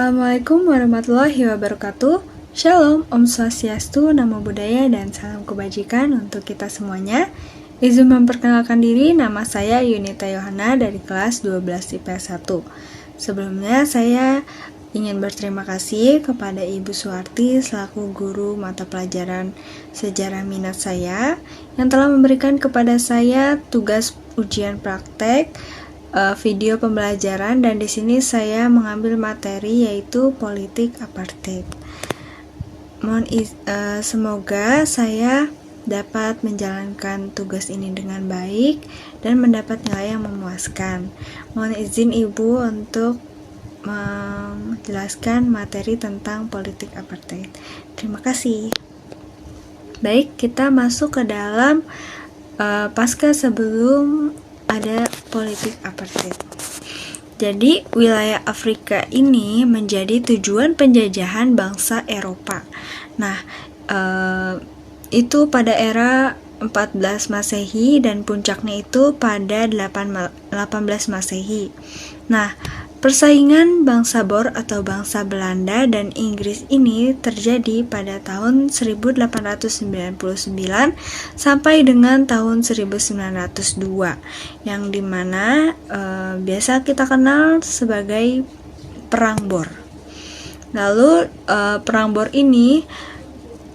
Assalamualaikum warahmatullahi wabarakatuh. Shalom, Om Swastiastu, Namo Buddhaya, dan salam kebajikan untuk kita semuanya. Izin memperkenalkan diri, nama saya Yunita Yohana dari kelas 12 IPS 1. Sebelumnya saya ingin berterima kasih kepada Ibu Suwarti selaku guru mata pelajaran sejarah minat saya yang telah memberikan kepada saya tugas ujian praktek video pembelajaran, dan di sini saya mengambil materi yaitu politik apartheid. Semoga saya dapat menjalankan tugas ini dengan baik dan mendapat nilai yang memuaskan. Mohon izin Ibu untuk menjelaskan materi tentang politik apartheid. Terima kasih. Baik, kita masuk ke dalam pasca sebelum ada politik apartheid. Jadi, wilayah Afrika ini menjadi tujuan penjajahan bangsa Eropa. Nah, itu pada era 14 Masehi dan puncaknya itu pada 18 Masehi. Nah, persaingan bangsa Boer atau bangsa Belanda dan Inggris ini terjadi pada tahun 1899 sampai dengan tahun 1902, yang dimana biasa kita kenal sebagai Perang Boer. Lalu Perang Boer ini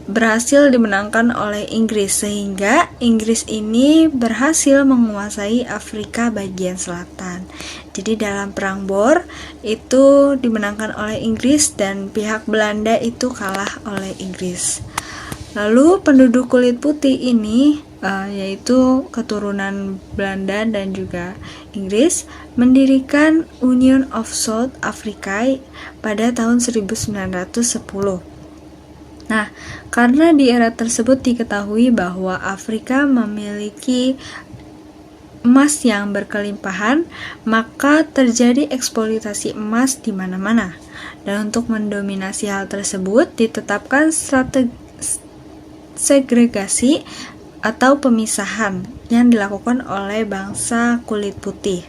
berhasil dimenangkan oleh Inggris, sehingga Inggris ini berhasil menguasai Afrika bagian selatan. Jadi dalam Perang Boer itu dimenangkan oleh Inggris dan pihak Belanda itu kalah oleh Inggris. Lalu penduduk kulit putih ini yaitu keturunan Belanda dan juga Inggris mendirikan Union of South Africa pada tahun 1910. Nah, karena di era tersebut diketahui bahwa Afrika memiliki emas yang berkelimpahan, maka terjadi eksploitasi emas di mana-mana. Dan untuk mendominasi hal tersebut, ditetapkan strategi segregasi atau pemisahan yang dilakukan oleh bangsa kulit putih,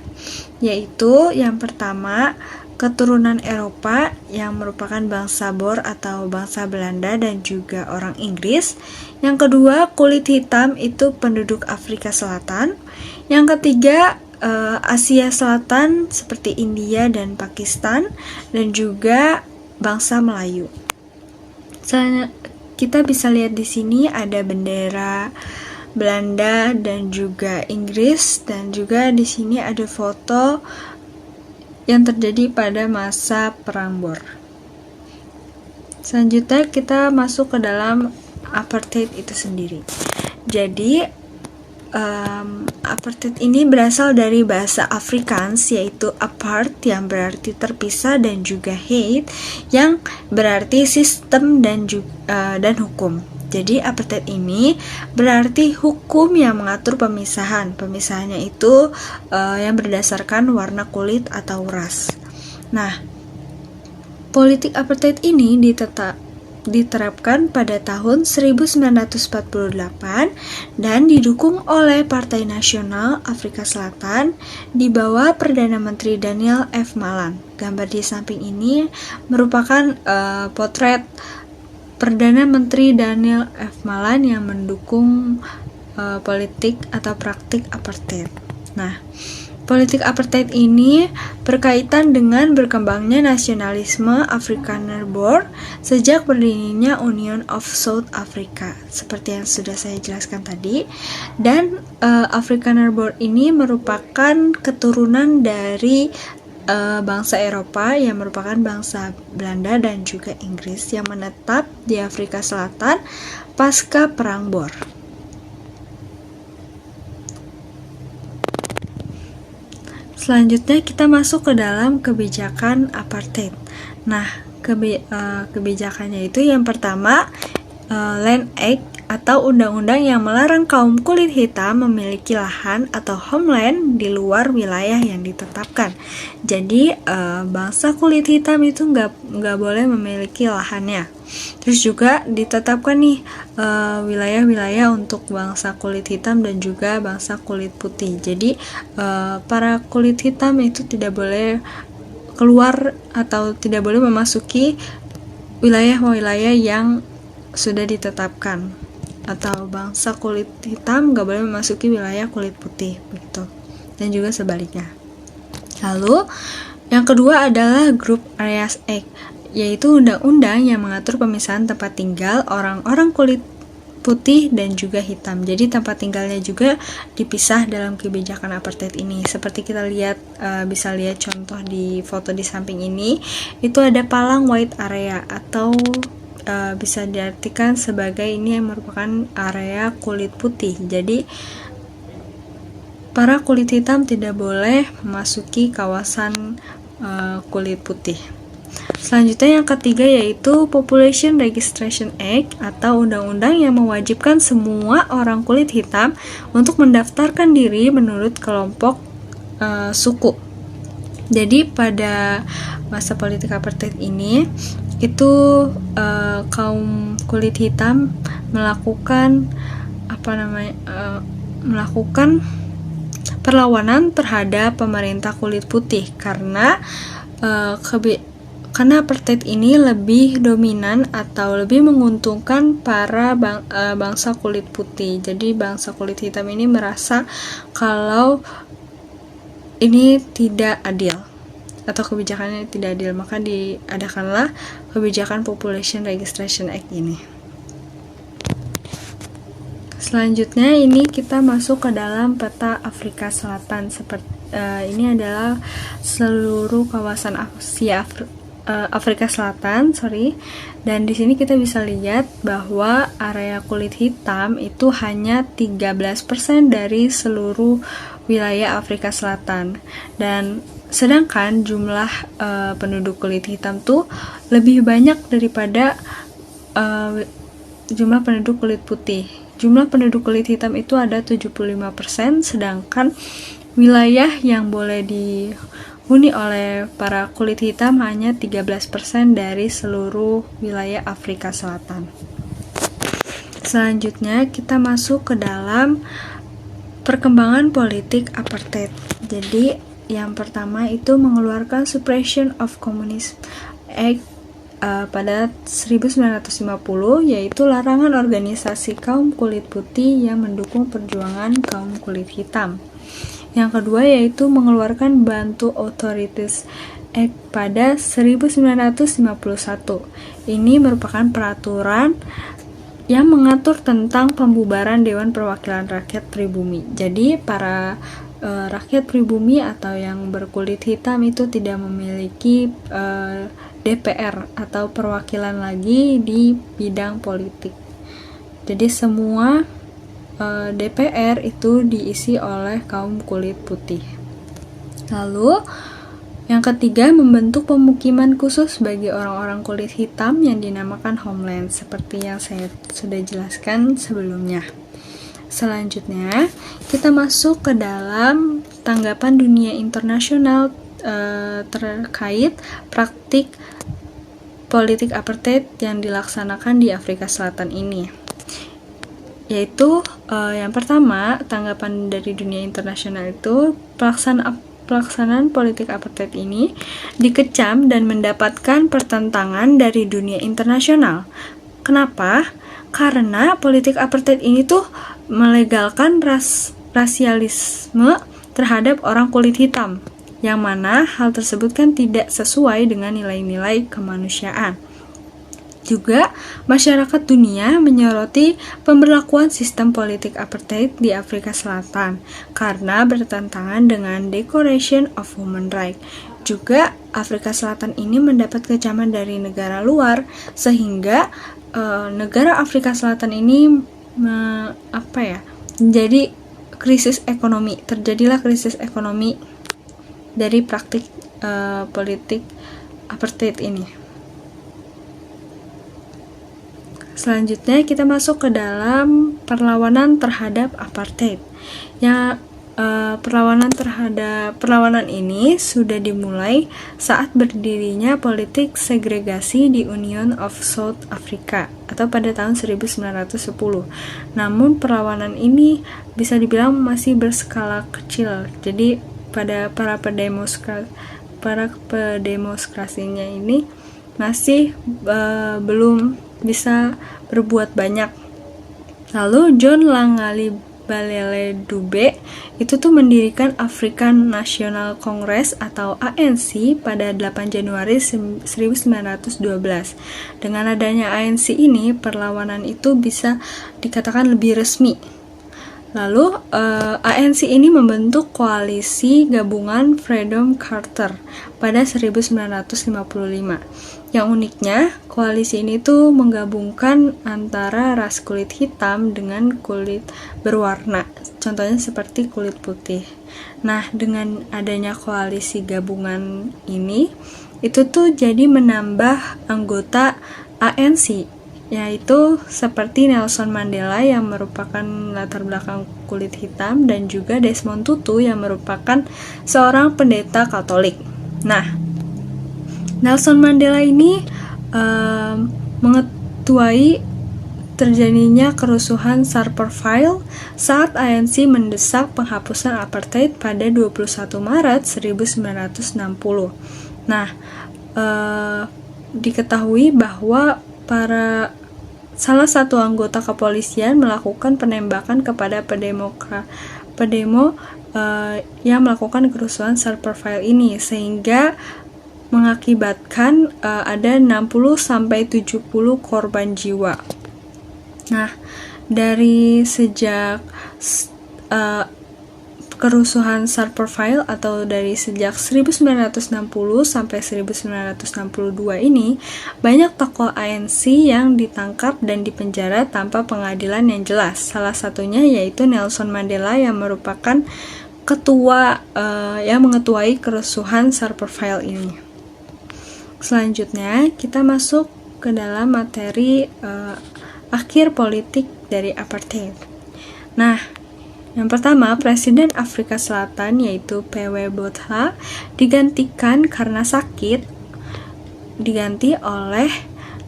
yaitu yang pertama keturunan Eropa yang merupakan bangsa Boer atau bangsa Belanda dan juga orang Inggris. Yang kedua, kulit hitam itu penduduk Afrika Selatan. Yang ketiga, Asia Selatan seperti India dan Pakistan, dan juga bangsa Melayu. Kita bisa lihat di sini ada bendera Belanda dan juga Inggris, dan juga di sini ada foto yang terjadi pada masa Perang Boer. Selanjutnya kita masuk ke dalam apartheid itu sendiri. Jadi apartheid ini berasal dari bahasa Afrikaans, yaitu apart yang berarti terpisah dan juga heid yang berarti sistem dan hukum. Jadi apartheid ini berarti hukum yang mengatur pemisahan. Pemisahannya itu yang berdasarkan warna kulit atau ras. Nah, politik apartheid ini diterapkan pada tahun 1948 dan didukung oleh Partai Nasional Afrika Selatan di bawah Perdana Menteri Daniel F. Malan. Gambar di samping ini merupakan potret Perdana Menteri Daniel F. Malan yang mendukung politik atau praktik apartheid. Nah, politik apartheid ini berkaitan dengan berkembangnya nasionalisme Afrikaner Boer sejak berdirinya Union of South Africa, seperti yang sudah saya jelaskan tadi. Dan Afrikaner Boer ini merupakan keturunan dari bangsa Eropa yang merupakan bangsa Belanda dan juga Inggris yang menetap di Afrika Selatan pasca Perang Boer. Selanjutnya kita masuk ke dalam kebijakan apartheid. Nah, kebijakannya itu yang pertama Land Act atau undang-undang yang melarang kaum kulit hitam memiliki lahan atau homeland di luar wilayah yang ditetapkan. Jadi bangsa kulit hitam itu nggak boleh memiliki lahannya. Terus juga ditetapkan nih wilayah-wilayah untuk bangsa kulit hitam dan juga bangsa kulit putih. Jadi para kulit hitam itu tidak boleh keluar atau tidak boleh memasuki wilayah-wilayah yang sudah ditetapkan, atau bangsa kulit hitam nggak boleh memasuki wilayah kulit putih begitu, dan juga sebaliknya. Lalu yang kedua adalah Group Areas Act, yaitu undang-undang yang mengatur pemisahan tempat tinggal orang-orang kulit putih dan juga hitam. Jadi tempat tinggalnya juga dipisah dalam kebijakan apartheid ini. Seperti kita lihat, bisa lihat contoh di foto di samping ini, itu ada palang white area, atau bisa diartikan sebagai ini yang merupakan area kulit putih. Jadi para kulit hitam tidak boleh memasuki kawasan kulit putih. Selanjutnya yang ketiga yaitu Population Registration Act, atau undang-undang yang mewajibkan semua orang kulit hitam untuk mendaftarkan diri menurut kelompok suku. Jadi pada masa politik apartheid ini itu kaum kulit hitam melakukan melakukan perlawanan terhadap pemerintah kulit putih karena apartheid ini lebih dominan atau lebih menguntungkan para bangsa kulit putih. Jadi bangsa kulit hitam ini merasa kalau ini tidak adil atau kebijakannya tidak adil, maka diadakanlah kebijakan Population Registration Act ini. Selanjutnya ini kita masuk ke dalam peta Afrika Selatan. Ini adalah seluruh kawasan Afrika Selatan, dan di sini kita bisa lihat bahwa area kulit hitam itu hanya 13% dari seluruh wilayah Afrika Selatan, dan sedangkan jumlah penduduk kulit hitam tuh lebih banyak daripada jumlah penduduk kulit putih. Jumlah penduduk kulit hitam itu ada 75%, sedangkan wilayah yang boleh dihuni oleh para kulit hitam hanya 13% dari seluruh wilayah Afrika Selatan. Selanjutnya kita masuk ke dalam perkembangan politik apartheid. Jadi yang pertama itu mengeluarkan Suppression of Communism Act pada 1950, yaitu larangan organisasi kaum kulit putih yang mendukung perjuangan kaum kulit hitam. Yang kedua yaitu mengeluarkan Bantu Authorities Act pada 1951. Ini merupakan peraturan yang mengatur tentang pembubaran Dewan Perwakilan Rakyat Pribumi. Jadi para rakyat pribumi atau yang berkulit hitam itu tidak memiliki DPR atau perwakilan lagi di bidang politik. Jadi semua DPR itu diisi oleh kaum kulit putih. Lalu yang ketiga, membentuk pemukiman khusus bagi orang-orang kulit hitam yang dinamakan homeland, seperti yang saya sudah jelaskan sebelumnya. Selanjutnya, kita masuk ke dalam tanggapan dunia internasional terkait praktik politik apartheid yang dilaksanakan di Afrika Selatan ini. Yaitu yang pertama, tanggapan dari dunia internasional itu pelaksanaan politik apartheid ini dikecam dan mendapatkan pertentangan dari dunia internasional. Kenapa? Karena politik apartheid ini tuh melegalkan rasialisme terhadap orang kulit hitam, yang mana hal tersebut kan tidak sesuai dengan nilai-nilai kemanusiaan. Juga, masyarakat dunia menyoroti pemberlakuan sistem politik apartheid di Afrika Selatan karena bertentangan dengan Declaration of Human Rights. Juga, Afrika Selatan ini mendapat kecaman dari negara luar, sehingga negara Afrika Selatan ini menjadi krisis ekonomi. Terjadilah krisis ekonomi dari praktik politik apartheid ini. Selanjutnya kita masuk ke dalam perlawanan terhadap apartheid. Perlawanan ini sudah dimulai saat berdirinya politik segregasi di Union of South Africa atau pada tahun 1910. Namun perlawanan ini bisa dibilang masih berskala kecil. Jadi pada para para pedemonstrasinya ini masih belum bisa berbuat banyak. Lalu John Langali Balele Dube itu tuh mendirikan African National Congress atau ANC pada 8 Januari 1912. Dengan adanya ANC ini, perlawanan itu bisa dikatakan lebih resmi. Lalu ANC ini membentuk koalisi gabungan Freedom Charter pada 1955. Yang uniknya, koalisi ini tuh menggabungkan antara ras kulit hitam dengan kulit berwarna, contohnya seperti kulit putih. Nah, dengan adanya koalisi gabungan ini, itu tuh jadi menambah anggota ANC, yaitu seperti Nelson Mandela yang merupakan latar belakang kulit hitam dan juga Desmond Tutu yang merupakan seorang pendeta Katolik. Nah, Nelson Mandela ini mengetuai terjadinya kerusuhan Sharperville saat ANC mendesak penghapusan apartheid pada 21 Maret 1960. Nah, diketahui bahwa salah satu anggota kepolisian melakukan penembakan kepada pedemo yang melakukan kerusuhan Sharperville ini, sehingga mengakibatkan ada 60-70 korban jiwa. Nah, dari sejak kerusuhan Sharperville atau dari sejak 1960 sampai 1962 ini, banyak tokoh ANC yang ditangkap dan dipenjara tanpa pengadilan yang jelas. Salah satunya yaitu Nelson Mandela yang merupakan ketua yang mengetuai kerusuhan Sharperville ini. Selanjutnya, kita masuk ke dalam materi akhir politik dari apartheid. Nah, yang pertama, Presiden Afrika Selatan yaitu P.W. Botha digantikan karena sakit, diganti oleh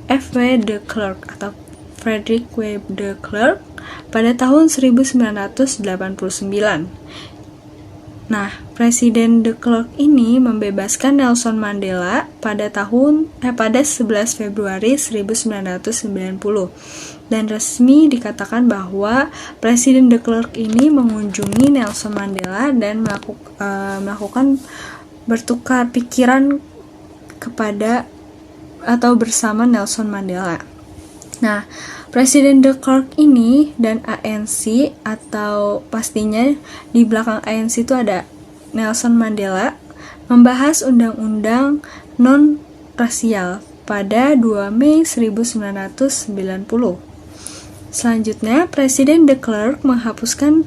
F.W. de Klerk atau Frederick W. de Klerk pada tahun 1989. Nah, Presiden de Klerk ini membebaskan Nelson Mandela pada 11 Februari 1990 dan resmi dikatakan bahwa Presiden de Klerk ini mengunjungi Nelson Mandela dan melakukan bertukar pikiran kepada atau bersama Nelson Mandela. Nah, Presiden de Klerk ini dan ANC atau pastinya di belakang ANC itu ada Nelson Mandela membahas undang-undang non-rasial pada 2 Mei 1990. Selanjutnya, Presiden de Klerk menghapuskan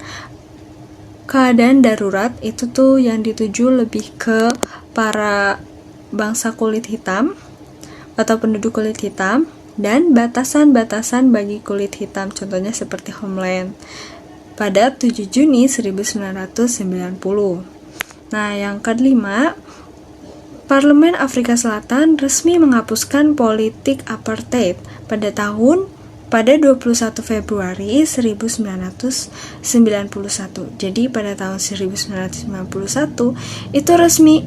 keadaan darurat, itu tuh yang dituju lebih ke para bangsa kulit hitam atau penduduk kulit hitam, dan batasan-batasan bagi kulit hitam, contohnya seperti Homeland, pada 7 Juni 1990. Nah, yang kelima, Parlemen Afrika Selatan resmi menghapuskan politik apartheid pada 21 Februari 1991. Jadi pada tahun 1991 itu resmi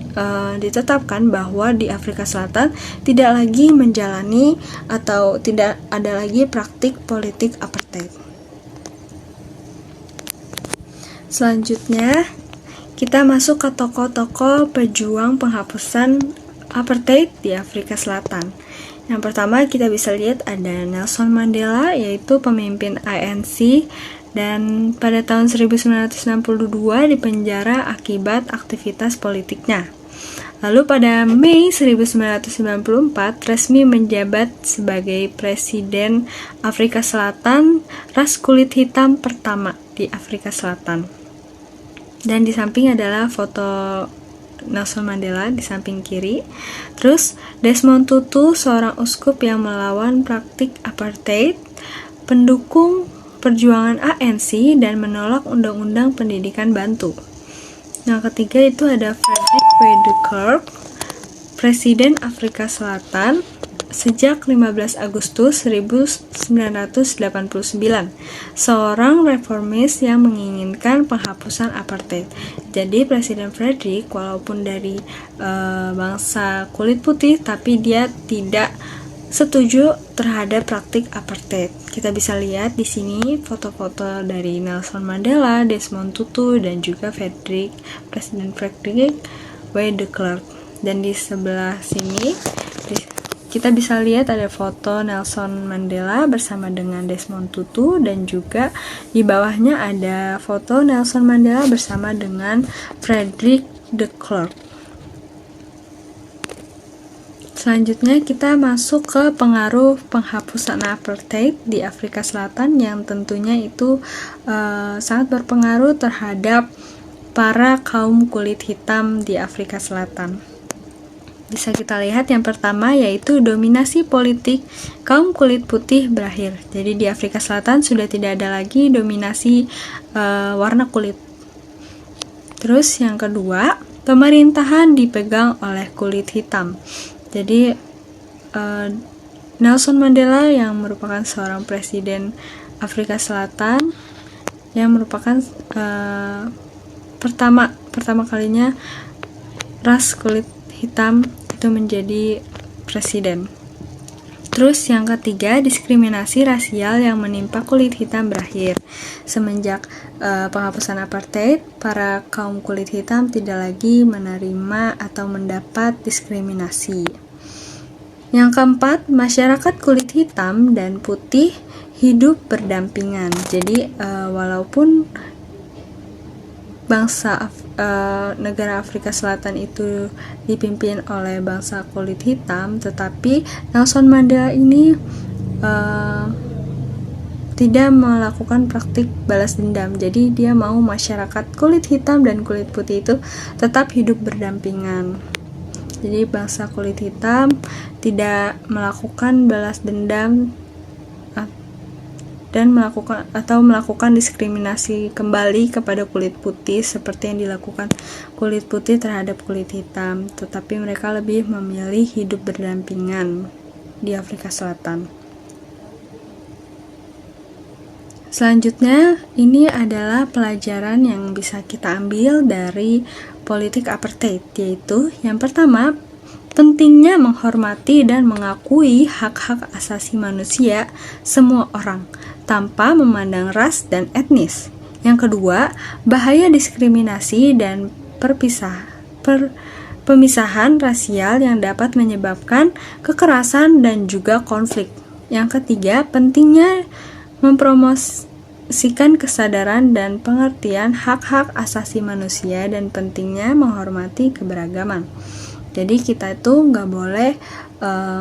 ditetapkan bahwa di Afrika Selatan tidak lagi menjalani atau tidak ada lagi praktik politik apartheid. Selanjutnya kita masuk ke tokoh-tokoh pejuang penghapusan apartheid di Afrika Selatan. Yang pertama kita bisa lihat ada Nelson Mandela, yaitu pemimpin ANC, dan pada tahun 1962 dipenjara akibat aktivitas politiknya. Lalu pada Mei 1994 resmi menjabat sebagai Presiden Afrika Selatan ras kulit hitam pertama di Afrika Selatan. Dan di samping adalah foto Nelson Mandela di samping kiri. Terus Desmond Tutu, seorang uskup yang melawan praktik apartheid, pendukung perjuangan ANC dan menolak undang-undang pendidikan Bantu. Yang ketiga itu ada Frederick W. de Klerk, Presiden Afrika Selatan sejak 15 Agustus 1989, seorang reformis yang menginginkan penghapusan apartheid. Jadi Presiden Frederick walaupun dari bangsa kulit putih, tapi dia tidak setuju terhadap praktik apartheid. Kita bisa lihat di sini foto-foto dari Nelson Mandela, Desmond Tutu, dan juga Presiden Frederick W. de Klerk. Dan di sebelah sini kita bisa lihat ada foto Nelson Mandela bersama dengan Desmond Tutu, dan juga di bawahnya ada foto Nelson Mandela bersama dengan Frederick de Klerk. Selanjutnya kita masuk ke pengaruh penghapusan apartheid di Afrika Selatan yang tentunya itu sangat berpengaruh terhadap para kaum kulit hitam di Afrika Selatan. Bisa kita lihat yang pertama yaitu dominasi politik kaum kulit putih berakhir. Jadi di Afrika Selatan sudah tidak ada lagi dominasi warna kulit. Terus yang kedua, pemerintahan dipegang oleh kulit hitam. Jadi Nelson Mandela yang merupakan seorang presiden Afrika Selatan yang merupakan pertama kalinya ras kulit hitam itu menjadi presiden. Terus yang ketiga, diskriminasi rasial yang menimpa kulit hitam berakhir. Semenjak penghapusan apartheid, para kaum kulit hitam tidak lagi menerima atau mendapat diskriminasi. Yang keempat, masyarakat kulit hitam dan putih hidup berdampingan. Jadi walaupun negara Afrika Selatan itu dipimpin oleh bangsa kulit hitam, tetapi Nelson Mandela ini tidak melakukan praktik balas dendam. Jadi dia mau masyarakat kulit hitam dan kulit putih itu tetap hidup berdampingan. Jadi bangsa kulit hitam tidak melakukan balas dendam dan melakukan diskriminasi kembali kepada kulit putih seperti yang dilakukan kulit putih terhadap kulit hitam, tetapi mereka lebih memilih hidup berdampingan di Afrika Selatan. Selanjutnya, ini adalah pelajaran yang bisa kita ambil dari politik apartheid, yaitu yang pertama, pentingnya menghormati dan mengakui hak-hak asasi manusia semua orang tanpa memandang ras dan etnis. Yang kedua, bahaya diskriminasi dan pemisahan rasial yang dapat menyebabkan kekerasan dan juga konflik. Yang ketiga, pentingnya mempromosikan kesadaran dan pengertian hak-hak asasi manusia dan pentingnya menghormati keberagaman. Jadi kita itu nggak boleh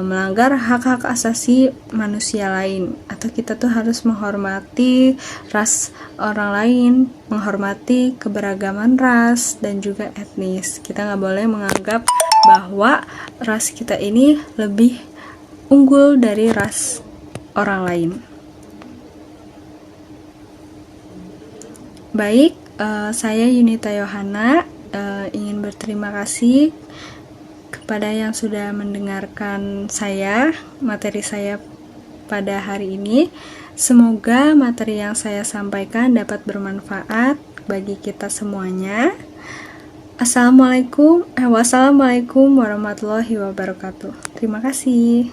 melanggar hak-hak asasi manusia lain, atau kita tuh harus menghormati ras orang lain, menghormati keberagaman ras dan juga etnis. Kita nggak boleh menganggap bahwa ras kita ini lebih unggul dari ras orang lain. Baik, saya Yunita Yohana ingin berterima kasih kepada yang sudah mendengarkan materi saya pada hari ini. Semoga materi yang saya sampaikan dapat bermanfaat bagi kita semuanya. Wassalamualaikum warahmatullahi wabarakatuh. Terima kasih.